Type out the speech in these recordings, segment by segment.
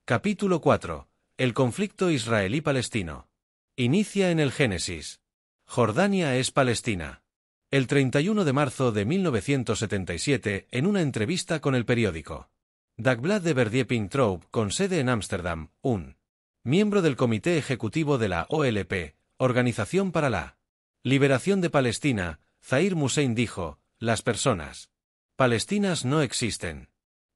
Capítulo 4. El conflicto israelí-palestino. Inicia en el Génesis. Jordania es Palestina. El 31 de marzo de 1977, en una entrevista con el periódico Dagblad de Verdieping Troup, con sede en Ámsterdam, un miembro del Comité Ejecutivo de la OLP, Organización para la Liberación de Palestina, Zahir Hussein dijo: las personas palestinas no existen.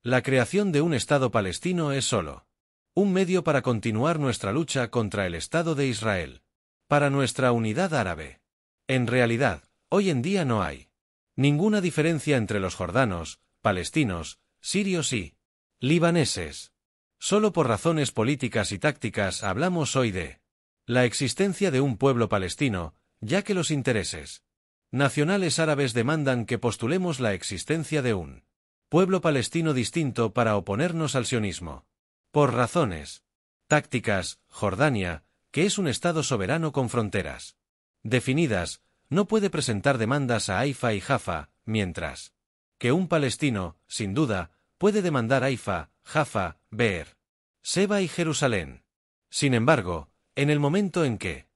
La creación de un Estado palestino es solo un medio para continuar nuestra lucha contra el Estado de Israel, para nuestra unidad árabe. En realidad, hoy en día no hay ninguna diferencia entre los jordanos, palestinos, sirios y libaneses. Solo por razones políticas y tácticas hablamos hoy de la existencia de un pueblo palestino, ya que los intereses nacionales árabes demandan que postulemos la existencia de un pueblo palestino distinto para oponernos al sionismo. Por razones tácticas, Jordania, que es un Estado soberano con fronteras definidas, no puede presentar demandas a Haifa y Jaffa, mientras que un palestino, sin duda, puede demandar Haifa, Jaffa, Beer Seba y Jerusalén. Sin embargo, en el momento en que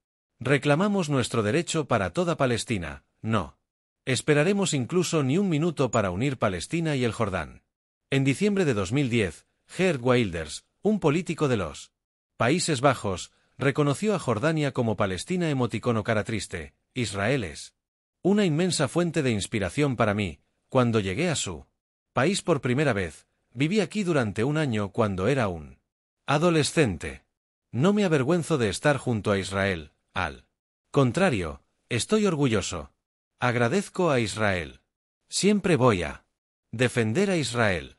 reclamamos nuestro derecho para toda Palestina, no esperaremos incluso ni un minuto para unir Palestina y el Jordán. En diciembre de 2010, Geert Wilders, un político de los Países Bajos, reconoció a Jordania como Palestina emoticono cara triste. Israel es una inmensa fuente de inspiración para mí. Cuando llegué a su país por primera vez, viví aquí durante un año cuando era un adolescente. No me avergüenzo de estar junto a Israel, al contrario, estoy orgulloso. Agradezco a Israel. Siempre voy a defender a Israel.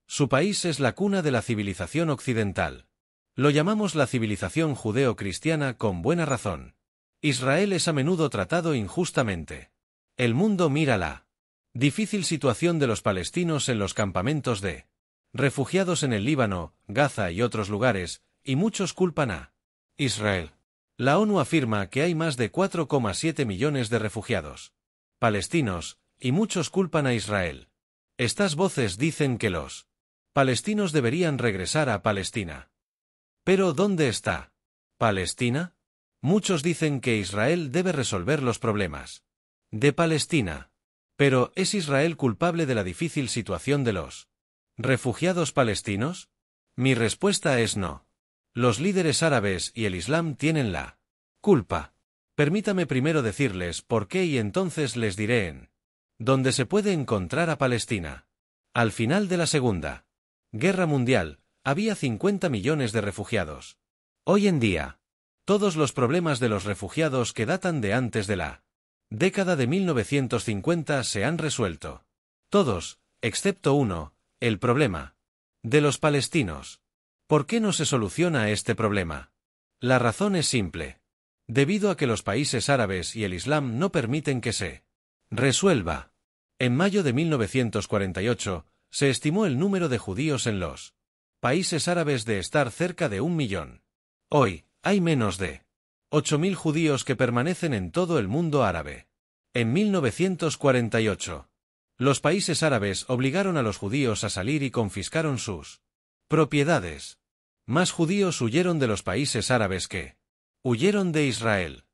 Su país es la cuna de la civilización occidental. Lo llamamos la civilización judeo-cristiana con buena razón. Israel es a menudo tratado injustamente. El mundo mira la difícil situación de los palestinos en los campamentos de refugiados en el Líbano, Gaza y otros lugares, y muchos culpan a Israel. La ONU afirma que hay más de 4,7 millones de refugiados palestinos, y muchos culpan a Israel. Estas voces dicen que los palestinos deberían regresar a Palestina. Pero ¿dónde está Palestina? Muchos dicen que Israel debe resolver los problemas de Palestina. Pero ¿es Israel culpable de la difícil situación de los refugiados palestinos? Mi respuesta es no. Los líderes árabes y el Islam tienen la culpa. Permítame primero decirles por qué y entonces les diré en dónde se puede encontrar a Palestina. Al final de la Segunda Guerra Mundial, había 50 millones de refugiados. Hoy en día, todos los problemas de los refugiados que datan de antes de la década de 1950 se han resuelto. Todos, excepto uno, el problema de los palestinos. ¿Por qué no se soluciona este problema? La razón es simple. Debido a que los países árabes y el Islam no permiten que se resuelva. En mayo de 1948, se estimó el número de judíos en los países árabes de estar cerca de 1 millón. Hoy, hay menos de 8.000 judíos que permanecen en todo el mundo árabe. En 1948, los países árabes obligaron a los judíos a salir y confiscaron sus propiedades. Más judíos huyeron de los países árabes que huyeron de Israel.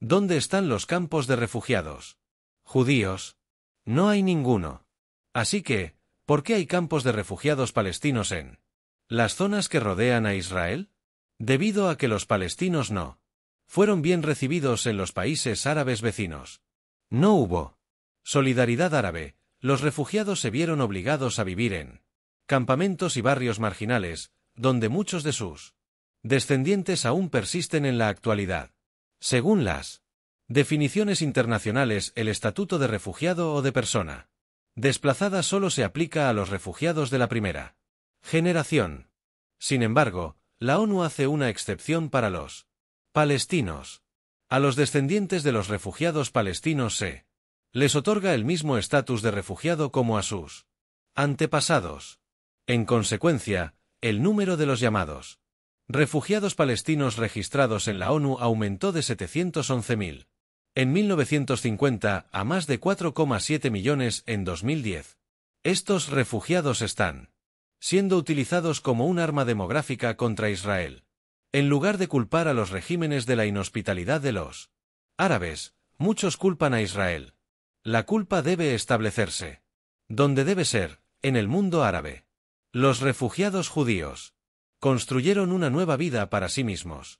¿Dónde están los campos de refugiados judíos? No hay ninguno. Así que, ¿por qué hay campos de refugiados palestinos en las zonas que rodean a Israel? Debido a que los palestinos no fueron bien recibidos en los países árabes vecinos. No hubo solidaridad árabe. Los refugiados se vieron obligados a vivir en campamentos y barrios marginales, donde muchos de sus descendientes aún persisten en la actualidad. Según las definiciones internacionales, el estatuto de refugiado o de persona desplazada solo se aplica a los refugiados de la primera generación. Sin embargo, la ONU hace una excepción para los palestinos. A los descendientes de los refugiados palestinos se les otorga el mismo estatus de refugiado como a sus antepasados. En consecuencia, el número de los llamados refugiados palestinos registrados en la ONU aumentó de 711.000 en 1950 a más de 4,7 millones en 2010. Estos refugiados están siendo utilizados como un arma demográfica contra Israel. En lugar de culpar a los regímenes de la inhospitalidad de los árabes, muchos culpan a Israel. La culpa debe establecerse. ¿Dónde debe ser? En el mundo árabe. Los refugiados judíos construyeron una nueva vida para sí mismos.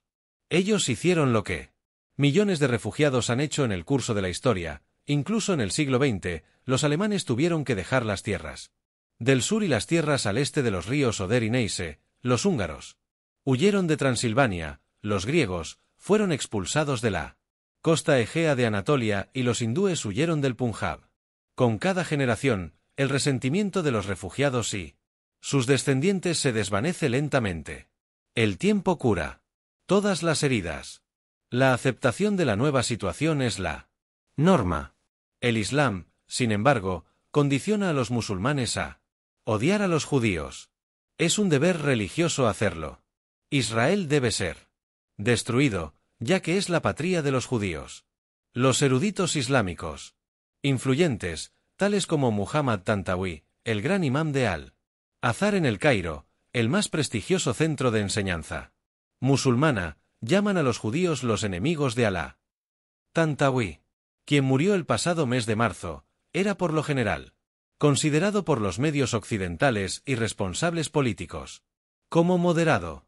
Ellos hicieron lo que millones de refugiados han hecho en el curso de la historia. Incluso en el siglo XX, los alemanes tuvieron que dejar las tierras del sur y las tierras al este de los ríos Oder y Neisse. Los húngaros huyeron de Transilvania, los griegos fueron expulsados de la costa egea de Anatolia y los hindúes huyeron del Punjab. Con cada generación, el resentimiento de los refugiados y sus descendientes se desvanece lentamente. El tiempo cura todas las heridas. La aceptación de la nueva situación es la norma. El Islam, sin embargo, condiciona a los musulmanes a odiar a los judíos. Es un deber religioso hacerlo. Israel debe ser destruido, ya que es la patria de los judíos. Los eruditos islámicos influyentes, tales como Muhammad Tantawi, el gran imán de Al-Azhar en el Cairo, el más prestigioso centro de enseñanza musulmana, llaman a los judíos los enemigos de Alá. Tantawi, quien murió el pasado mes de marzo, era por lo general considerado por los medios occidentales y responsables políticos como moderado.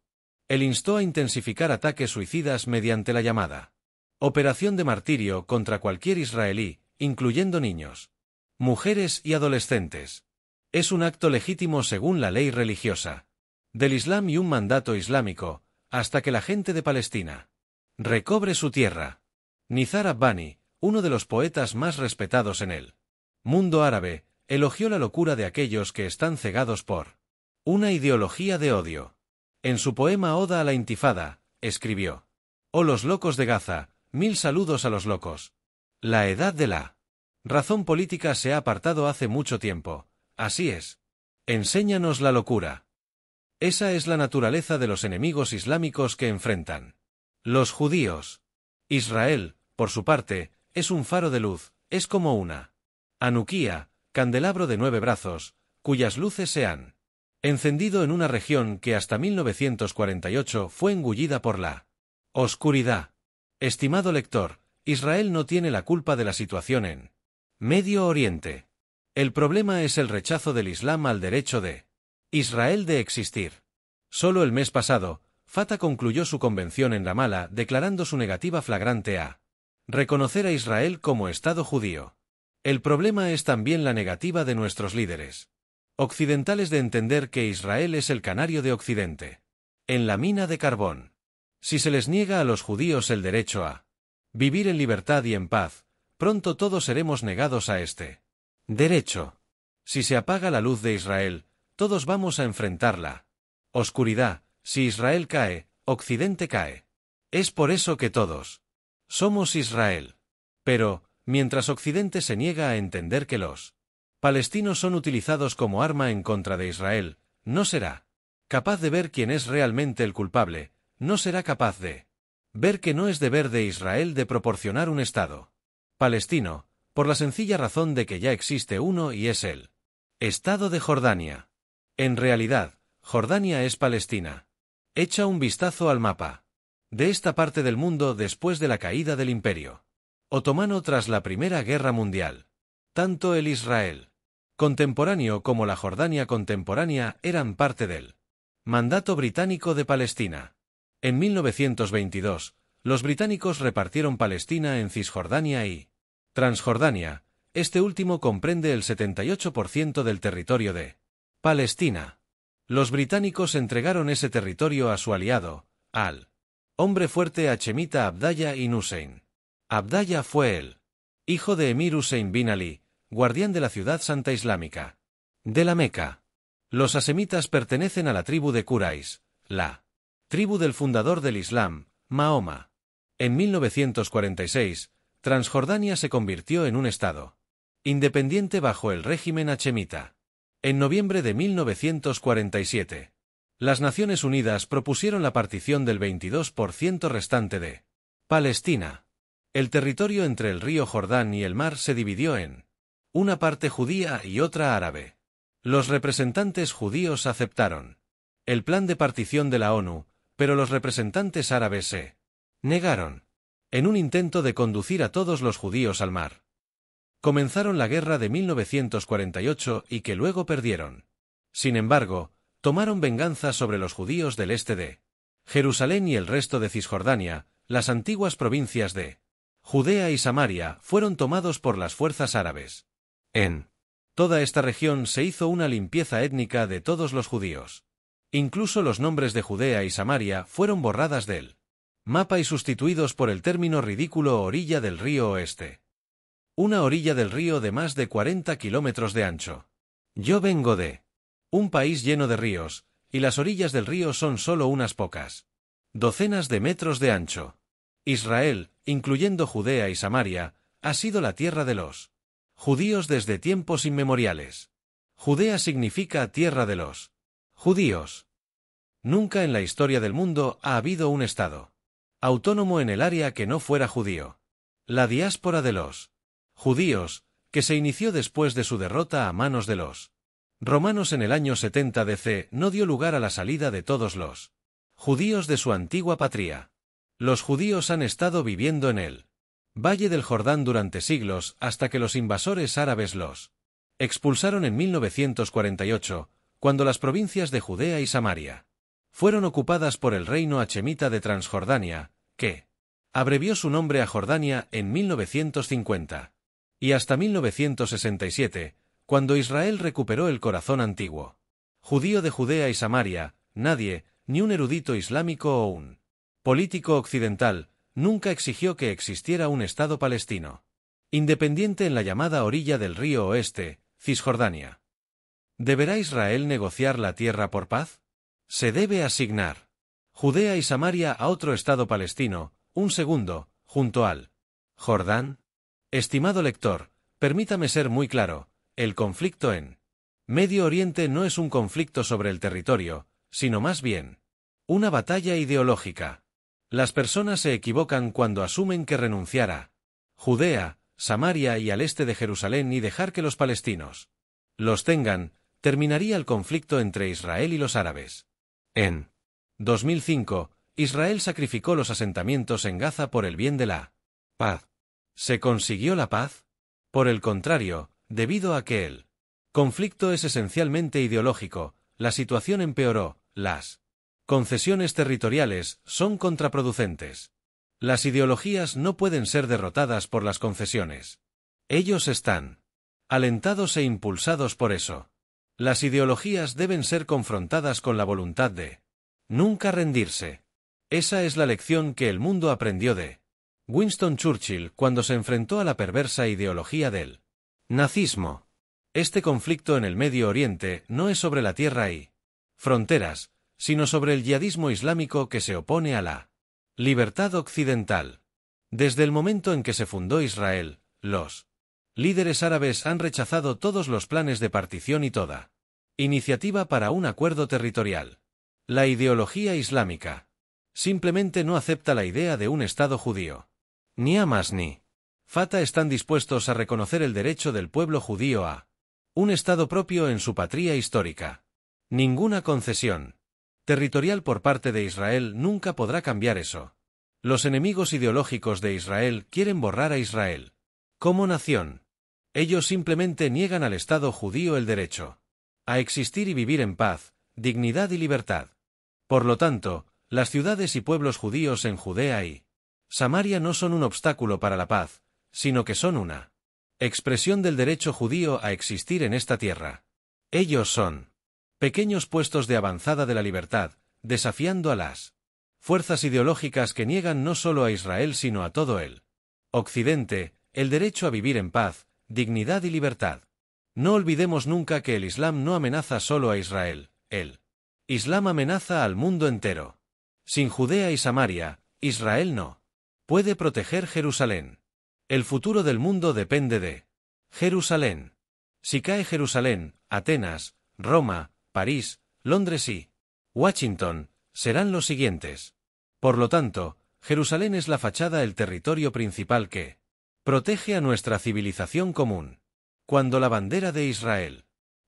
Él instó a intensificar ataques suicidas mediante la llamada operación de martirio contra cualquier israelí, incluyendo niños, mujeres y adolescentes. Es un acto legítimo según la ley religiosa del Islam y un mandato islámico, hasta que la gente de Palestina recobre su tierra. Nizar Abbani, uno de los poetas más respetados en el mundo árabe, elogió la locura de aquellos que están cegados por una ideología de odio. En su poema Oda a la Intifada, escribió: «Oh los locos de Gaza, 1000 saludos a los locos. La edad de la razón política se ha apartado hace mucho tiempo. Así es. Enséñanos la locura». Esa es la naturaleza de los enemigos islámicos que enfrentan los judíos. Israel, por su parte, es un faro de luz, es como una anuquía, candelabro de 9 brazos, cuyas luces se han encendido en una región que hasta 1948 fue engullida por la oscuridad. Estimado lector, Israel no tiene la culpa de la situación en Medio Oriente. El problema es el rechazo del Islam al derecho de Israel de existir. Solo el mes pasado, Fatah concluyó su convención en Ramala declarando su negativa flagrante a reconocer a Israel como Estado judío. El problema es también la negativa de nuestros líderes occidentales de entender que Israel es el canario de Occidente en la mina de carbón. Si se les niega a los judíos el derecho a vivir en libertad y en paz, pronto todos seremos negados a este derecho. Si se apaga la luz de Israel, todos vamos a enfrentar la oscuridad. Si Israel cae, Occidente cae. Es por eso que todos somos Israel. Pero, mientras Occidente se niega a entender que los palestinos son utilizados como arma en contra de Israel, no será capaz de ver quién es realmente el culpable, no será capaz de ver que no es deber de Israel de proporcionar un Estado palestino, por la sencilla razón de que ya existe uno y es el Estado de Jordania. En realidad, Jordania es Palestina. Echa un vistazo al mapa de esta parte del mundo después de la caída del Imperio Otomano tras la Primera Guerra Mundial. Tanto el Israel contemporáneo como la Jordania contemporánea eran parte del mandato británico de Palestina. En 1922, los británicos repartieron Palestina en Cisjordania y Transjordania. Este último comprende el 78% del territorio de Palestina. Los británicos entregaron ese territorio a su aliado, al hombre fuerte hachemita Abdallah ibn Hussein. Abdallah fue el hijo de Emir Hussein bin Ali, guardián de la ciudad santa islámica de la Meca. Los hasemitas pertenecen a la tribu de Quraysh, la tribu del fundador del Islam, Mahoma. En 1946, Transjordania se convirtió en un estado independiente bajo el régimen hachemita. En noviembre de 1947, las Naciones Unidas propusieron la partición del 22% restante de Palestina. El territorio entre el río Jordán y el mar se dividió en una parte judía y otra árabe. Los representantes judíos aceptaron el plan de partición de la ONU, pero los representantes árabes se negaron, en un intento de conducir a todos los judíos al mar. Comenzaron la guerra de 1948 y que luego perdieron. Sin embargo, tomaron venganza sobre los judíos del este de Jerusalén y el resto de Cisjordania. Las antiguas provincias de Judea y Samaria fueron tomados por las fuerzas árabes. En toda esta región se hizo una limpieza étnica de todos los judíos. Incluso los nombres de Judea y Samaria fueron borradas del mapa y sustituidos por el término ridículo orilla del río oeste. Una orilla del río de más de 40 kilómetros de ancho. Yo vengo de un país lleno de ríos, y las orillas del río son solo unas pocas docenas de metros de ancho. Israel, incluyendo Judea y Samaria, ha sido la tierra de los judíos desde tiempos inmemoriales. Judea significa tierra de los judíos. Nunca en la historia del mundo ha habido un estado autónomo en el área que no fuera judío. La diáspora de los judíos, que se inició después de su derrota a manos de los romanos en el año 70 DC, no dio lugar a la salida de todos los judíos de su antigua patria. Los judíos han estado viviendo en el Valle del Jordán durante siglos hasta que los invasores árabes los expulsaron en 1948, cuando las provincias de Judea y Samaria fueron ocupadas por el reino hachemita de Transjordania, que abrevió su nombre a Jordania en 1950, y hasta 1967, cuando Israel recuperó el corazón antiguo judío de Judea y Samaria. Nadie, ni un erudito islámico o un político occidental, nunca exigió que existiera un Estado palestino independiente en la llamada orilla del río oeste, Cisjordania. ¿Deberá Israel negociar la tierra por paz? Se debe asignar Judea y Samaria a otro Estado palestino, un segundo, junto al Jordán. Estimado lector, permítame ser muy claro, el conflicto en Medio Oriente no es un conflicto sobre el territorio, sino más bien una batalla ideológica. Las personas se equivocan cuando asumen que renunciar a Judea, Samaria y al este de Jerusalén y dejar que los palestinos los tengan, terminaría el conflicto entre Israel y los árabes. En 2005, Israel sacrificó los asentamientos en Gaza por el bien de la paz. ¿Se consiguió la paz? Por el contrario, debido a que el conflicto es esencialmente ideológico, la situación empeoró. Las concesiones territoriales son contraproducentes. Las ideologías no pueden ser derrotadas por las concesiones. Ellos están alentados e impulsados por eso. Las ideologías deben ser confrontadas con la voluntad de nunca rendirse. Esa es la lección que el mundo aprendió de Winston Churchill cuando se enfrentó a la perversa ideología del nazismo. Este conflicto en el Medio Oriente no es sobre la tierra y fronteras, sino sobre el yihadismo islámico que se opone a la libertad occidental. Desde el momento en que se fundó Israel, los líderes árabes han rechazado todos los planes de partición y toda iniciativa para un acuerdo territorial. La ideología islámica simplemente no acepta la idea de un Estado judío. Ni Hamas ni Fatah están dispuestos a reconocer el derecho del pueblo judío a un Estado propio en su patria histórica. Ninguna concesión territorial por parte de Israel nunca podrá cambiar eso. Los enemigos ideológicos de Israel quieren borrar a Israel como nación. Ellos simplemente niegan al Estado judío el derecho a existir y vivir en paz, dignidad y libertad. Por lo tanto, las ciudades y pueblos judíos en Judea y Samaria no son un obstáculo para la paz, sino que son una expresión del derecho judío a existir en esta tierra. Ellos son pequeños puestos de avanzada de la libertad, desafiando a las fuerzas ideológicas que niegan no solo a Israel sino a todo el Occidente, el derecho a vivir en paz, dignidad y libertad. No olvidemos nunca que el Islam no amenaza solo a Israel, el Islam amenaza al mundo entero. Sin Judea y Samaria, Israel no puede proteger Jerusalén. El futuro del mundo depende de Jerusalén. Si cae Jerusalén, Atenas, Roma, París, Londres y Washington serán los siguientes. Por lo tanto, Jerusalén es la fachada, el territorio principal que protege a nuestra civilización común. Cuando la bandera de Israel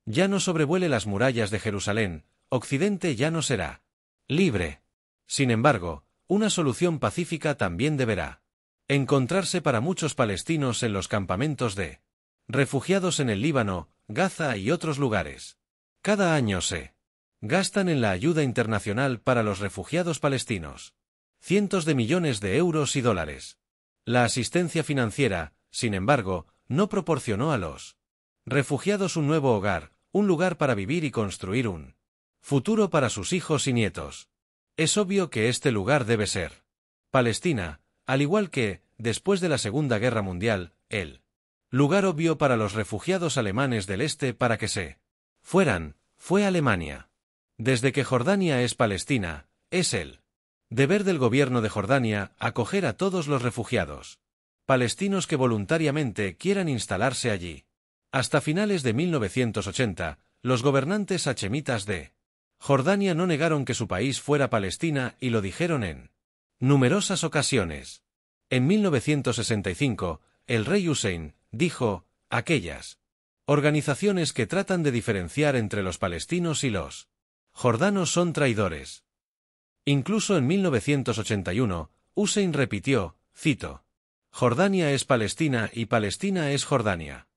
Ya no sobrevuele las murallas de Jerusalén, Occidente ya no será libre. Sin embargo, una solución pacífica también deberá encontrarse para muchos palestinos en los campamentos de refugiados en el Líbano, Gaza y otros lugares. Cada año se gastan en la ayuda internacional para los refugiados palestinos cientos de millones de euros y dólares. La asistencia financiera, sin embargo, no proporcionó a los refugiados un nuevo hogar, un lugar para vivir y construir un futuro para sus hijos y nietos. Es obvio que este lugar debe ser Palestina, al igual que, después de la Segunda Guerra Mundial, el lugar obvio para los refugiados alemanes del este para que se fueran, fue Alemania. Desde que Jordania es Palestina, es el deber del gobierno de Jordania acoger a todos los refugiados palestinos que voluntariamente quieran instalarse allí. Hasta finales de 1980, los gobernantes hachemitas de Jordania no negaron que su país fuera Palestina y lo dijeron en numerosas ocasiones. En 1965, el rey Hussein dijo, aquellas organizaciones que tratan de diferenciar entre los palestinos y los jordanos son traidores. Incluso en 1981, Hussein repitió, cito, Jordania es Palestina y Palestina es Jordania.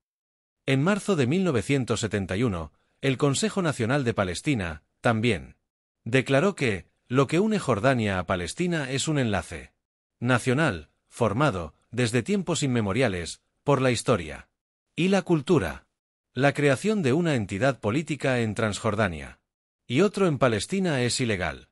En marzo de 1971, el Consejo Nacional de Palestina, también, declaró que, lo que une Jordania a Palestina es un enlace nacional, formado, desde tiempos inmemoriales, por la historia y la cultura. La creación de una entidad política en Transjordania y otro en Palestina es ilegal.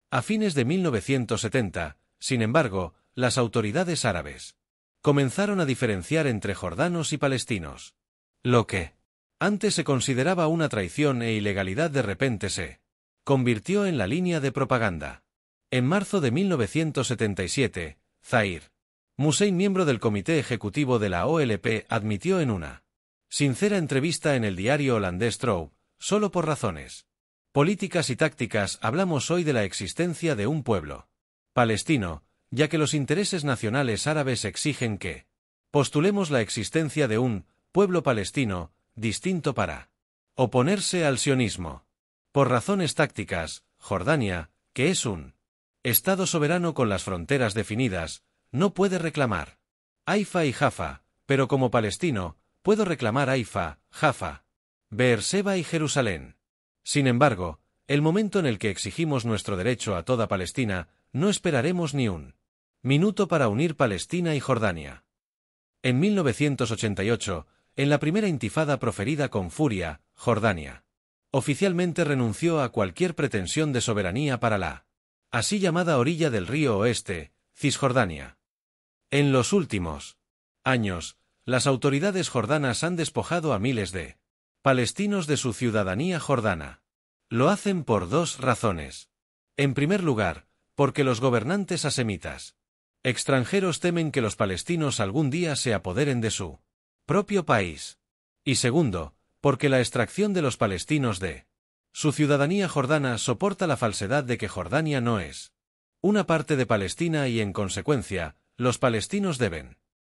A fines de 1970, sin embargo, las autoridades árabes comenzaron a diferenciar entre jordanos y palestinos. Lo que antes se consideraba una traición e ilegalidad de repente se convirtió en la línea de propaganda. En marzo de 1977, Zahir Hussein, miembro del comité ejecutivo de la OLP, admitió en una sincera entrevista en el diario holandés Trouw, solo por razones políticas y tácticas hablamos hoy de la existencia de un pueblo palestino, ya que los intereses nacionales árabes exigen que postulemos la existencia de un pueblo palestino distinto para oponerse al sionismo. Por razones tácticas, Jordania, que es un Estado soberano con las fronteras definidas, no puede reclamar Haifa y Jaffa, pero como palestino, puedo reclamar Haifa, Jaffa, Beerseba y Jerusalén. Sin embargo, el momento en el que exigimos nuestro derecho a toda Palestina, no esperaremos ni un minuto para unir Palestina y Jordania. En 1988, en la primera intifada proferida con furia, Jordania oficialmente renunció a cualquier pretensión de soberanía para la así llamada orilla del río oeste, Cisjordania. En los últimos años, las autoridades jordanas han despojado a miles de palestinos de su ciudadanía jordana. Lo hacen por dos razones. En primer lugar, porque los gobernantes hasemitas extranjeros temen que los palestinos algún día se apoderen de su propio país. Y segundo, porque la extracción de los palestinos de su ciudadanía jordana soporta la falsedad de que Jordania no es una parte de Palestina y en consecuencia, los palestinos deben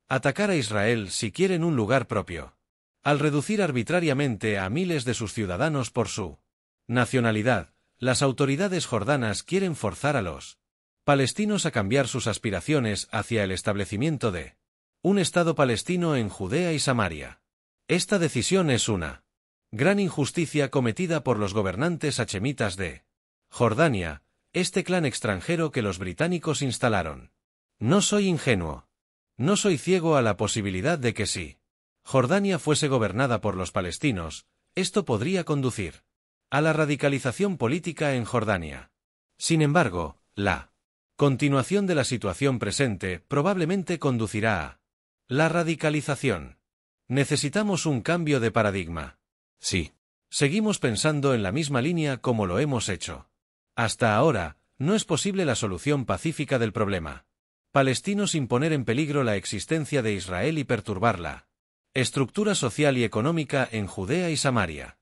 atacar a Israel si quieren un lugar propio. Al reducir arbitrariamente a miles de sus ciudadanos por su nacionalidad, las autoridades jordanas quieren forzar a los palestinos a cambiar sus aspiraciones hacia el establecimiento de un Estado palestino en Judea y Samaria. Esta decisión es una gran injusticia cometida por los gobernantes hachemitas de Jordania, este clan extranjero que los británicos instalaron. No soy ingenuo. No soy ciego a la posibilidad de que si Jordania fuese gobernada por los palestinos, esto podría conducir a la radicalización política en Jordania. Sin embargo, la continuación de la situación presente probablemente conducirá a la radicalización. Necesitamos un cambio de paradigma. Sí. Seguimos pensando en la misma línea como lo hemos hecho hasta ahora, no es posible la solución pacífica del problema palestino sin poner en peligro la existencia de Israel y perturbar la estructura social y económica en Judea y Samaria.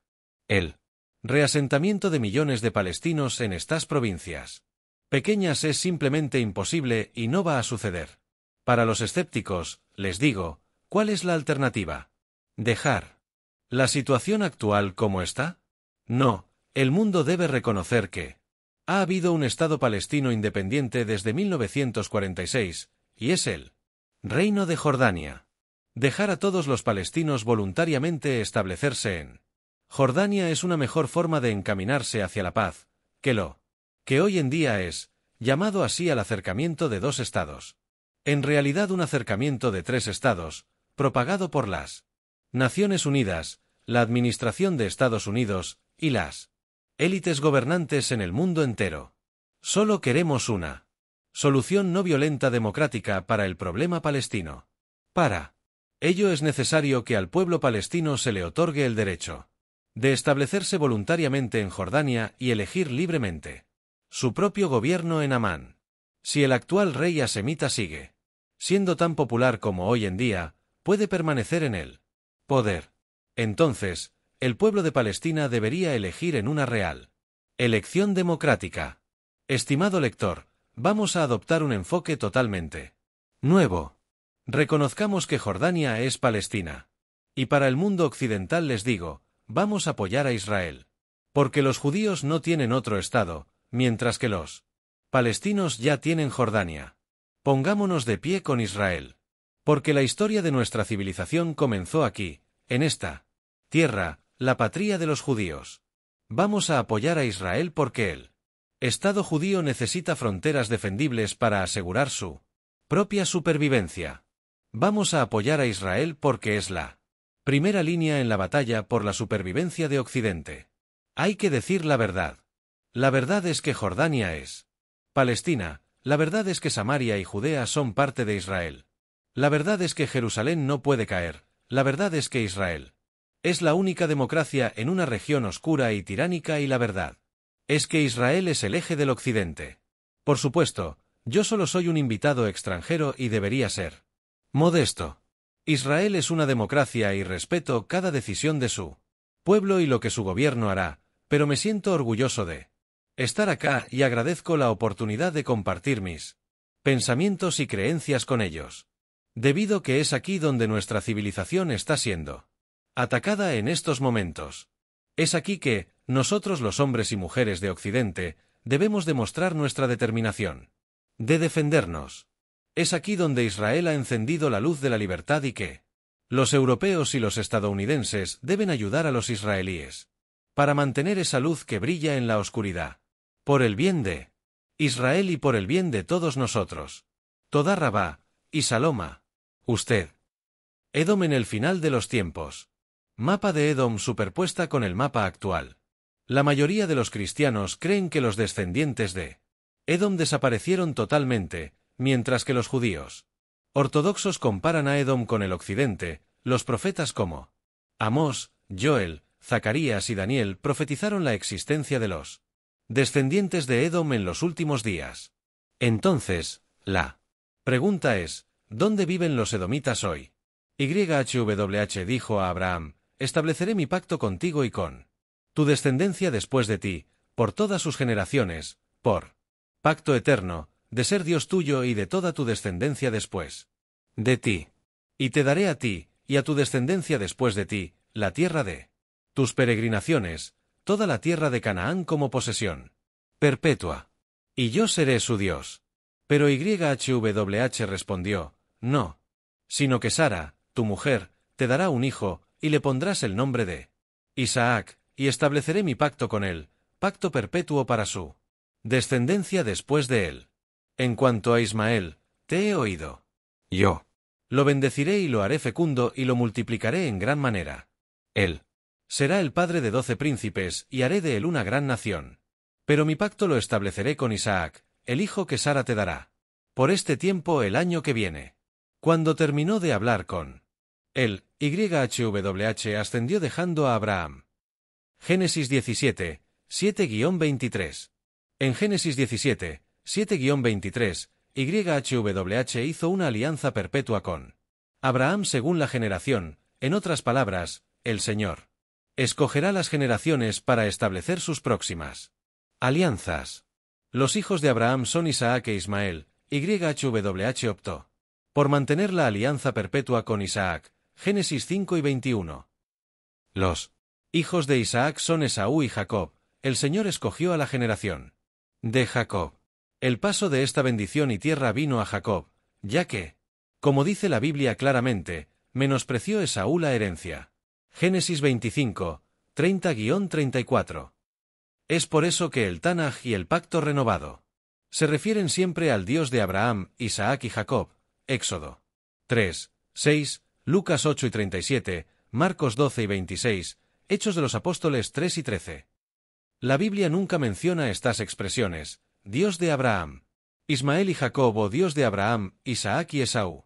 El reasentamiento de millones de palestinos en estas provincias pequeñas es simplemente imposible y no va a suceder. Para los escépticos, les digo, ¿cuál es la alternativa? Dejar ¿La situación actual cómo está? No, el mundo debe reconocer que ha habido un Estado palestino independiente desde 1946, y es el Reino de Jordania. Dejar a todos los palestinos voluntariamente establecerse en Jordania es una mejor forma de encaminarse hacia la paz, que lo que hoy en día es llamado así al acercamiento de dos estados. En realidad un acercamiento de tres estados, propagado por las Naciones Unidas, la Administración de Estados Unidos, y las élites gobernantes en el mundo entero. Solo queremos una solución no violenta democrática para el problema palestino. Para ello es necesario que al pueblo palestino se le otorgue el derecho de establecerse voluntariamente en Jordania y elegir libremente su propio gobierno en Amán. Si el actual rey hasemita sigue siendo tan popular como hoy en día, puede permanecer en el poder. Entonces, el pueblo de Palestina debería elegir en una real elección democrática. Estimado lector, vamos a adoptar un enfoque totalmente nuevo. Reconozcamos que Jordania es Palestina. Y para el mundo occidental les digo, vamos a apoyar a Israel. Porque los judíos no tienen otro estado, mientras que los palestinos ya tienen Jordania. Pongámonos de pie con Israel. Porque la historia de nuestra civilización comenzó aquí, en esta tierra, la patria de los judíos. Vamos a apoyar a Israel porque el Estado judío necesita fronteras defendibles para asegurar su propia supervivencia. Vamos a apoyar a Israel porque es la primera línea en la batalla por la supervivencia de Occidente. Hay que decir la verdad. La verdad es que Jordania es Palestina, la verdad es que Samaria y Judea son parte de Israel. La verdad es que Jerusalén no puede caer, la verdad es que Israel es la única democracia en una región oscura y tiránica y la verdad es que Israel es el eje del Occidente. Por supuesto, yo solo soy un invitado extranjero y debería ser modesto. Israel es una democracia y respeto cada decisión de su pueblo y lo que su gobierno hará, pero me siento orgulloso de estar acá y agradezco la oportunidad de compartir mis pensamientos y creencias con ellos. Debido que es aquí donde nuestra civilización está siendo atacada en estos momentos. Es aquí que, nosotros los hombres y mujeres de Occidente, debemos demostrar nuestra determinación de defendernos. Es aquí donde Israel ha encendido la luz de la libertad y que los europeos y los estadounidenses deben ayudar a los israelíes para mantener esa luz que brilla en la oscuridad. Por el bien de Israel y por el bien de todos nosotros. Toda Rabá y Saloma. Usted. Edom en el final de los tiempos. Mapa de Edom superpuesta con el mapa actual. La mayoría de los cristianos creen que los descendientes de Edom desaparecieron totalmente, mientras que los judíos ortodoxos comparan a Edom con el occidente. Los profetas como Amós, Joel, Zacarías y Daniel profetizaron la existencia de los descendientes de Edom en los últimos días. Entonces, la pregunta es, ¿dónde viven los edomitas hoy? YHWH dijo a Abraham, estableceré mi pacto contigo y con tu descendencia después de ti, por todas sus generaciones, por pacto eterno, de ser Dios tuyo y de toda tu descendencia después de ti. Y te daré a ti, y a tu descendencia después de ti, la tierra de tus peregrinaciones, toda la tierra de Canaán como posesión perpetua. Y yo seré su Dios. Pero YHWH respondió, no, sino que Sara, tu mujer, te dará un hijo, y le pondrás el nombre de Isaac, y estableceré mi pacto con él, pacto perpetuo para su descendencia después de él. En cuanto a Ismael, te he oído. Yo lo bendeciré y lo haré fecundo y lo multiplicaré en gran manera. Él será el padre de 12 príncipes y haré de él una gran nación. Pero mi pacto lo estableceré con Isaac, el hijo que Sara te dará. Por este tiempo el año que viene. Cuando terminó de hablar con él, YHWH ascendió dejando a Abraham. Génesis 17, 7-23. En Génesis 17, 7-23, YHWH hizo una alianza perpetua con Abraham según la generación, en otras palabras, el Señor escogerá las generaciones para establecer sus próximas alianzas. Los hijos de Abraham son Isaac e Ismael. YHWH optó por mantener la alianza perpetua con Isaac. Génesis 5 y 21. Los hijos de Isaac son Esaú y Jacob. El Señor escogió a la generación de Jacob. El paso de esta bendición y tierra vino a Jacob, ya que, como dice la Biblia claramente, menospreció Esaú la herencia. Génesis 25, 30-34. Es por eso que el Tanaj y el pacto renovado se refieren siempre al Dios de Abraham, Isaac y Jacob. Éxodo 3, 6, Lucas 8 y 37, Marcos 12 y 26, Hechos de los Apóstoles 3 y 13. La Biblia nunca menciona estas expresiones, Dios de Abraham, Ismael y Jacob o Dios de Abraham, Isaac y Esaú.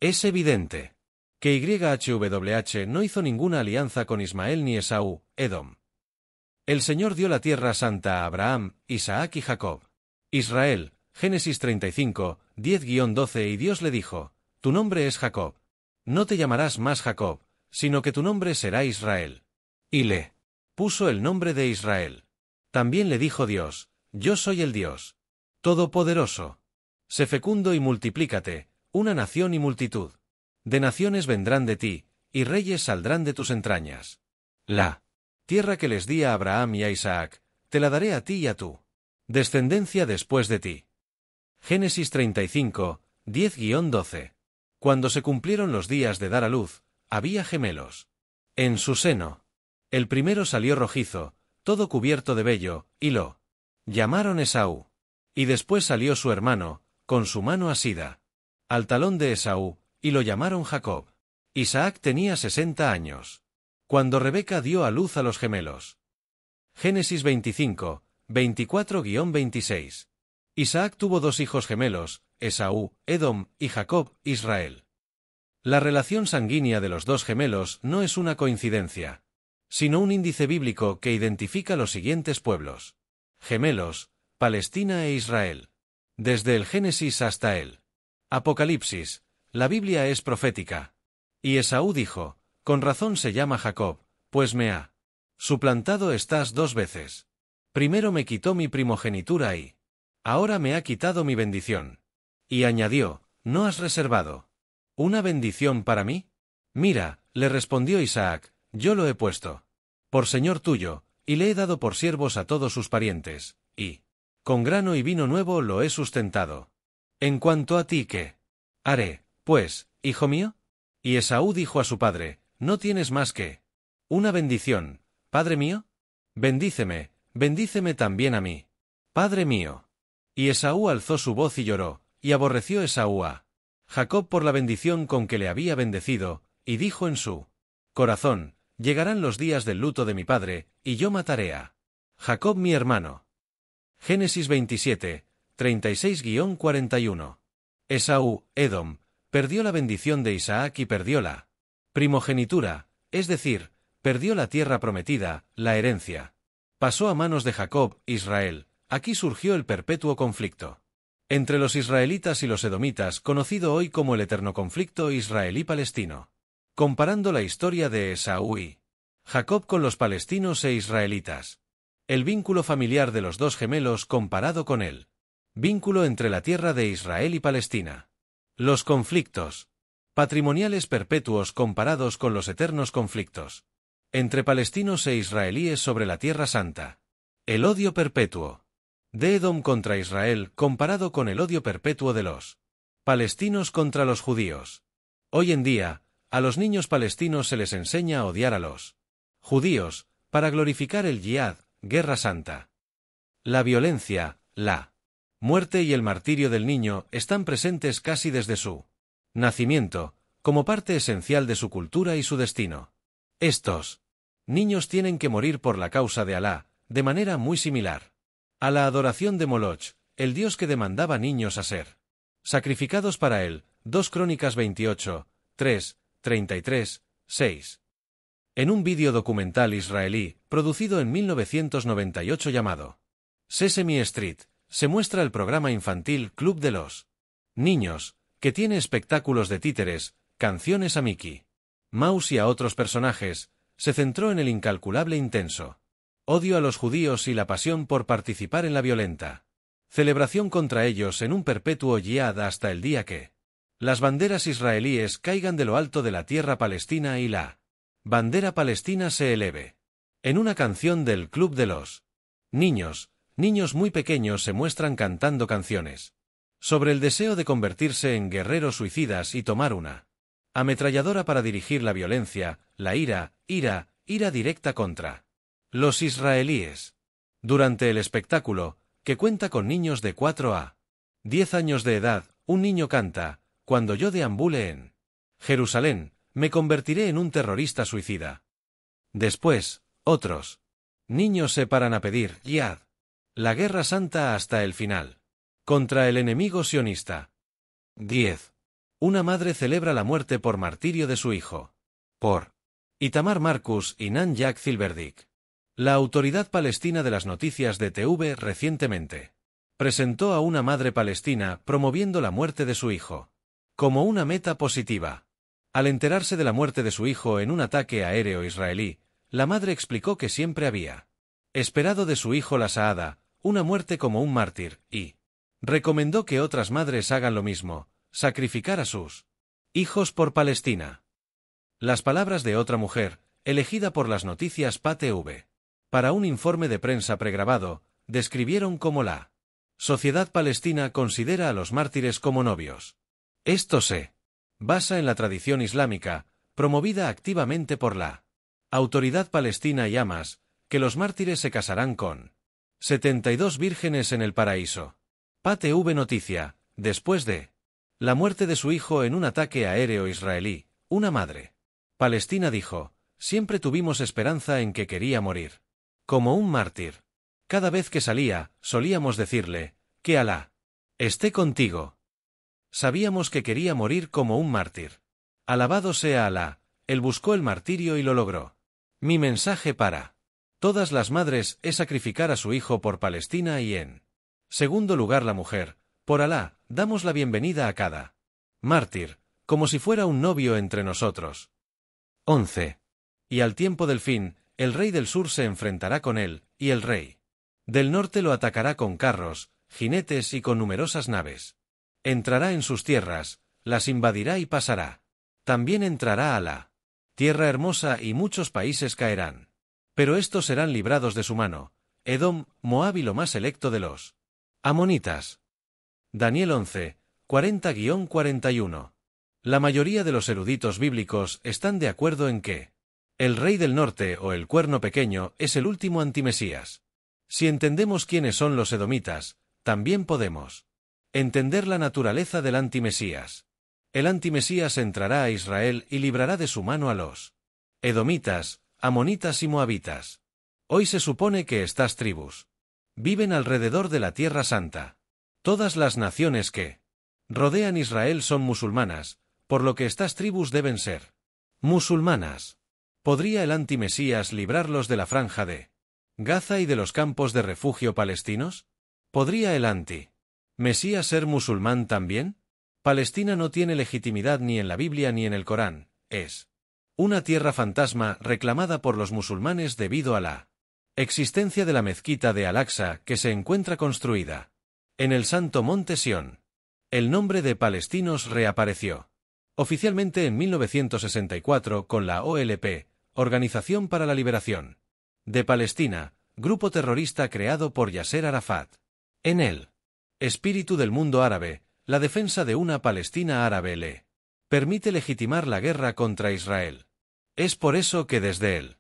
Es evidente que YHWH no hizo ninguna alianza con Ismael ni Esaú, Edom. El Señor dio la tierra santa a Abraham, Isaac y Jacob. Israel, Génesis 35, 10-12 y Dios le dijo, tu nombre es Jacob. No te llamarás más Jacob, sino que tu nombre será Israel. Y le puso el nombre de Israel. También le dijo Dios, yo soy el Dios Todopoderoso. Sé fecundo y multiplícate, una nación y multitud de naciones vendrán de ti, y reyes saldrán de tus entrañas. La tierra que les di a Abraham y a Isaac, te la daré a ti y a tu descendencia después de ti. Génesis 35, 10-12. Cuando se cumplieron los días de dar a luz, había gemelos en su seno. El primero salió rojizo, todo cubierto de vello, y lo llamaron Esaú. Y después salió su hermano, con su mano asida al talón de Esaú, y lo llamaron Jacob. Isaac tenía 60 años cuando Rebeca dio a luz a los gemelos. Génesis 25, 24-26. Isaac tuvo dos hijos gemelos, Esaú, Edom, y Jacob, Israel. La relación sanguínea de los dos gemelos no es una coincidencia, sino un índice bíblico que identifica los siguientes pueblos gemelos, Palestina e Israel. Desde el Génesis hasta el Apocalipsis, la Biblia es profética. Y Esaú dijo, con razón se llama Jacob, pues me ha suplantado estas dos veces. Primero me quitó mi primogenitura y ahora me ha quitado mi bendición. Y añadió, ¿no has reservado una bendición para mí? Mira, le respondió Isaac, yo lo he puesto por señor tuyo, y le he dado por siervos a todos sus parientes, y con grano y vino nuevo lo he sustentado. En cuanto a ti, ¿qué haré, pues, hijo mío? Y Esaú dijo a su padre, no tienes más que una bendición, padre mío. Bendíceme, bendíceme también a mí, padre mío. Y Esaú alzó su voz y lloró, y aborreció Esaú a Jacob por la bendición con que le había bendecido, y dijo en su corazón, llegarán los días del luto de mi padre, y yo mataré a Jacob mi hermano. Génesis 27, 36-41. Esaú, Edom, perdió la bendición de Isaac y perdió la primogenitura, es decir, perdió la tierra prometida, la herencia. Pasó a manos de Jacob, Israel. Aquí surgió el perpetuo conflicto entre los israelitas y los edomitas, conocido hoy como el eterno conflicto israelí-palestino. Comparando la historia de Esaú y Jacob con los palestinos e israelitas. El vínculo familiar de los dos gemelos comparado con el vínculo entre la tierra de Israel y Palestina. Los conflictos patrimoniales perpetuos comparados con los eternos conflictos entre palestinos e israelíes sobre la Tierra Santa. El odio perpetuo de Edom contra Israel comparado con el odio perpetuo de los palestinos contra los judíos. Hoy en día, a los niños palestinos se les enseña a odiar a los judíos, para glorificar el yihad, guerra santa. La violencia, la muerte y el martirio del niño están presentes casi desde su nacimiento, como parte esencial de su cultura y su destino. Estos niños tienen que morir por la causa de Alá, de manera muy similar a la adoración de Moloch, el dios que demandaba niños a ser sacrificados para él. 2 Crónicas 28, 3, 33, 6. En un vídeo documental israelí, producido en 1998 llamado Sesame Street, se muestra el programa infantil Club de los Niños, que tiene espectáculos de títeres, canciones a Mickey Mouse y a otros personajes. Se centró en el incalculable intenso odio a los judíos y la pasión por participar en la violenta celebración contra ellos en un perpetuo yihad hasta el día que las banderas israelíes caigan de lo alto de la tierra palestina y la Bandera palestina se eleve. En una canción del Club de los Niños, niños muy pequeños se muestran cantando canciones sobre el deseo de convertirse en guerreros suicidas y tomar una ametralladora para dirigir la violencia, la ira directa contra los israelíes. Durante el espectáculo, que cuenta con niños de 4 a 10 años de edad, un niño canta: «Cuando yo deambule en Jerusalén, me convertiré en un terrorista suicida». Después, otros niños se paran a pedir «Yad», la guerra santa hasta el final, contra el enemigo sionista. 10. Una madre celebra la muerte por martirio de su hijo. Por Itamar Marcus y Nan Jack Silverdick. La Autoridad Palestina de las Noticias de TV recientemente presentó a una madre palestina promoviendo la muerte de su hijo como una meta positiva. Al enterarse de la muerte de su hijo en un ataque aéreo israelí, la madre explicó que siempre había esperado de su hijo la Saada, una muerte como un mártir, y recomendó que otras madres hagan lo mismo, sacrificar a sus hijos por Palestina. Las palabras de otra mujer, elegida por las noticias PATV, para un informe de prensa pregrabado, describieron cómo la sociedad palestina considera a los mártires como novios. Esto se basa en la tradición islámica, promovida activamente por la Autoridad Palestina y Hamas, que los mártires se casarán con 72 vírgenes en el paraíso. PATV noticia: después de la muerte de su hijo en un ataque aéreo israelí, una madre palestina dijo: «Siempre tuvimos esperanza en que quería morir como un mártir. Cada vez que salía, solíamos decirle: que Alá esté contigo». Sabíamos que quería morir como un mártir. Alabado sea Alá, él buscó el martirio y lo logró. Mi mensaje para todas las madres es sacrificar a su hijo por Palestina y en segundo lugar la mujer. Por Alá, damos la bienvenida a cada mártir, como si fuera un novio entre nosotros. 11. Y al tiempo del fin, el rey del sur se enfrentará con él, y el rey del norte lo atacará con carros, jinetes y con numerosas naves. Entrará en sus tierras, las invadirá y pasará. También entrará a la tierra hermosa y muchos países caerán. Pero estos serán librados de su mano: Edom, Moab y lo más selecto de los amonitas. Daniel 11, 40-41. La mayoría de los eruditos bíblicos están de acuerdo en que el rey del norte o el cuerno pequeño es el último antimesías. Si entendemos quiénes son los edomitas, también podemos entender la naturaleza del antimesías. El antimesías entrará a Israel y librará de su mano a los edomitas, amonitas y moabitas. Hoy se supone que estas tribus viven alrededor de la Tierra Santa. Todas las naciones que rodean Israel son musulmanas, por lo que estas tribus deben ser musulmanas. ¿Podría el antimesías librarlos de la franja de Gaza y de los campos de refugio palestinos? ¿Podría el anti-mesías ser musulmán también? Palestina no tiene legitimidad ni en la Biblia ni en el Corán, es una tierra fantasma reclamada por los musulmanes debido a la existencia de la mezquita de Al-Aqsa que se encuentra construida en el Santo Monte Sión. El nombre de palestinos reapareció oficialmente en 1964 con la OLP, Organización para la Liberación de Palestina, grupo terrorista creado por Yasser Arafat. En el espíritu del mundo árabe, la defensa de una Palestina árabe le permite legitimar la guerra contra Israel. Es por eso que desde el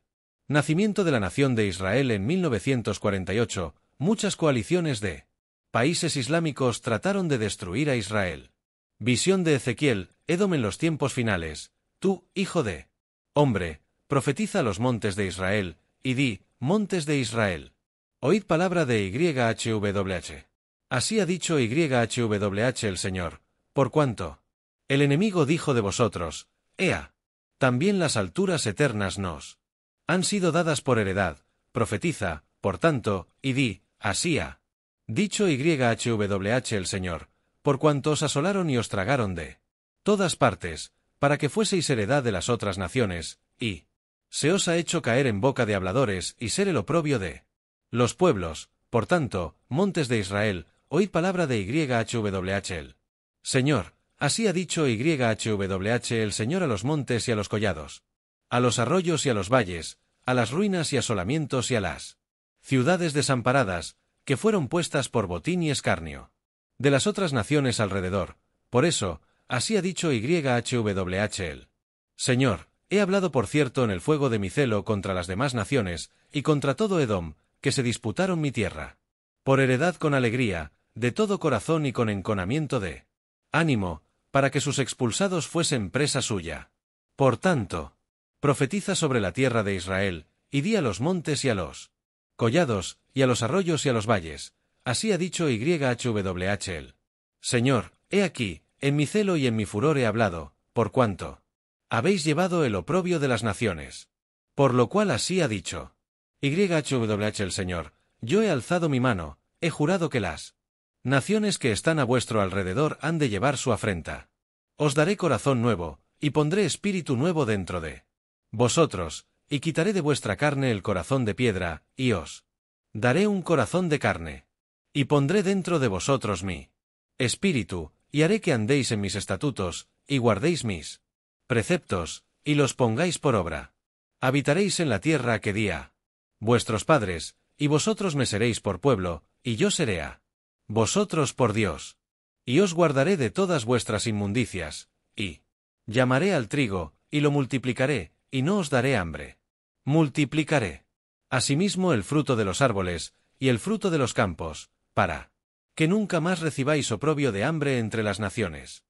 nacimiento de la nación de Israel en 1948, muchas coaliciones de países islámicos trataron de destruir a Israel. Visión de Ezequiel, Edom en los tiempos finales. Tú, hijo de hombre, profetiza los montes de Israel, y di: montes de Israel, oíd palabra de YHWH. Así ha dicho YHWH el Señor, por cuanto el enemigo dijo de vosotros: Ea, también las alturas eternas nos han sido dadas por heredad. Profetiza, por tanto, y di: así ha dicho YHWH el Señor, por cuanto os asolaron y os tragaron de todas partes, para que fueseis heredad de las otras naciones, y se os ha hecho caer en boca de habladores y ser el oprobio de los pueblos. Por tanto, montes de Israel, oíd palabra de YHWH el Señor. Así ha dicho YHWH el Señor a los montes y a los collados. a los arroyos y a los valles, a las ruinas y asolamientos y a las ciudades desamparadas, que fueron puestas por botín y escarnio de las otras naciones alrededor. Por eso, así ha dicho YHWH. Señor, he hablado por cierto en el fuego de mi celo contra las demás naciones, y contra todo Edom, que se disputaron mi tierra. Por heredad con alegría, de todo corazón y con enconamiento de ánimo, para que sus expulsados fuesen presa suya. Por tanto, profetiza sobre la tierra de Israel, y di a los montes y a los collados, y a los arroyos y a los valles. Así ha dicho YHWH. Señor, he aquí, en mi celo y en mi furor he hablado, por cuanto habéis llevado el oprobio de las naciones. Por lo cual así ha dicho YHWH el Señor, yo he alzado mi mano, he jurado que las naciones que están a vuestro alrededor han de llevar su afrenta. Os daré corazón nuevo, y pondré espíritu nuevo dentro de vosotros, y quitaré de vuestra carne el corazón de piedra, y os daré un corazón de carne. Y pondré dentro de vosotros mi espíritu, y haré que andéis en mis estatutos, y guardéis mis preceptos, y los pongáis por obra. Habitaréis en la tierra que di a vuestros padres, y vosotros me seréis por pueblo, y yo seré a vosotros por Dios. Y os guardaré de todas vuestras inmundicias, y llamaré al trigo, y lo multiplicaré, y no os daré hambre. Multiplicaré asimismo el fruto de los árboles, y el fruto de los campos, para que nunca más recibáis oprobio de hambre entre las naciones.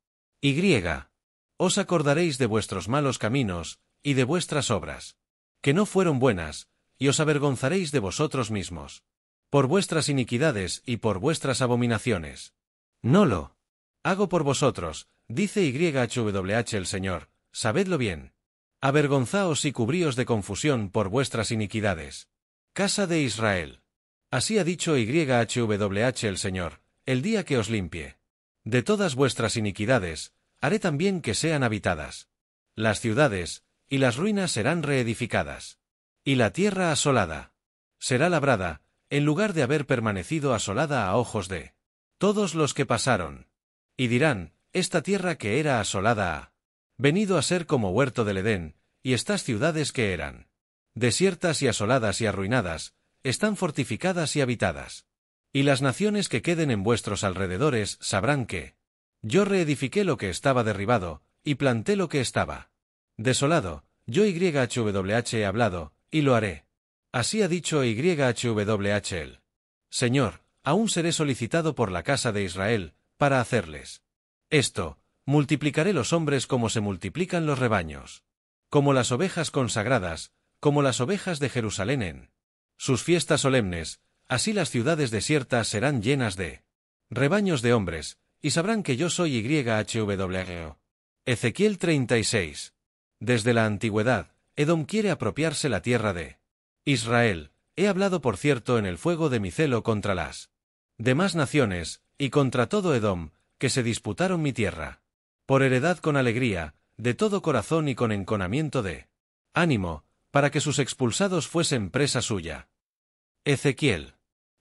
Os acordaréis de vuestros malos caminos, y de vuestras obras, que no fueron buenas, y os avergonzaréis de vosotros mismos, por vuestras iniquidades y por vuestras abominaciones. No lo hago por vosotros, dice YHWH el Señor, sabedlo bien. Avergonzaos y cubríos de confusión por vuestras iniquidades. Casa de Israel. Así ha dicho YHWH el Señor, el día que os limpie de todas vuestras iniquidades, haré también que sean habitadas las ciudades, y las ruinas serán reedificadas. Y la tierra asolada será labrada, en lugar de haber permanecido asolada a ojos de todos los que pasaron. Y dirán, esta tierra que era asolada ha venido a ser como huerto del Edén, y estas ciudades que eran desiertas y asoladas y arruinadas, están fortificadas y habitadas. Y las naciones que queden en vuestros alrededores sabrán que yo reedifiqué lo que estaba derribado, y planté lo que estaba desolado. Yo YHWH he hablado, y lo haré. Así ha dicho YHWH el Señor, aún seré solicitado por la casa de Israel, para hacerles esto. Multiplicaré los hombres como se multiplican los rebaños, como las ovejas consagradas, como las ovejas de Jerusalén en sus fiestas solemnes, así las ciudades desiertas serán llenas de rebaños de hombres, y sabrán que yo soy YHWH. Ezequiel 36. Desde la antigüedad, Edom quiere apropiarse la tierra de Israel. He hablado por cierto en el fuego de mi celo contra las demás naciones, y contra todo Edom, que se disputaron mi tierra. Por heredad con alegría, de todo corazón y con enconamiento de ánimo, para que sus expulsados fuesen presa suya. Ezequiel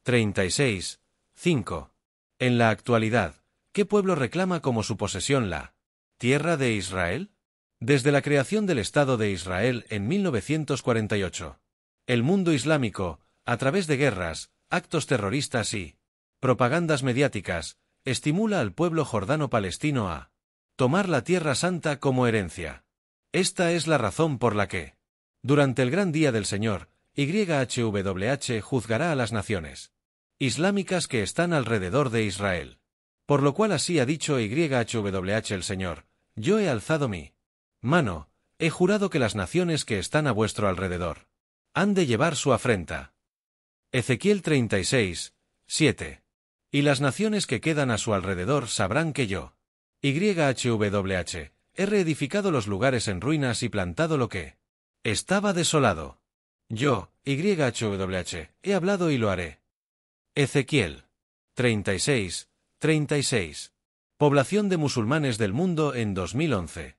36, 5. En la actualidad, ¿qué pueblo reclama como su posesión la tierra de Israel? Desde la creación del Estado de Israel en 1948, el mundo islámico, a través de guerras, actos terroristas y propagandas mediáticas, estimula al pueblo jordano-palestino a tomar la Tierra Santa como herencia. Esta es la razón por la que, durante el gran día del Señor, YHWH juzgará a las naciones islámicas que están alrededor de Israel. Por lo cual así ha dicho YHWH el Señor, yo he alzado mi mano, he jurado que las naciones que están a vuestro alrededor han de llevar su afrenta. Ezequiel 36, 7. Y las naciones que quedan a su alrededor sabrán que yo, YHWH, he reedificado los lugares en ruinas y plantado lo que estaba desolado. Yo, YHWH, he hablado y lo haré. Ezequiel 36, 36. Población de musulmanes del mundo en 2011.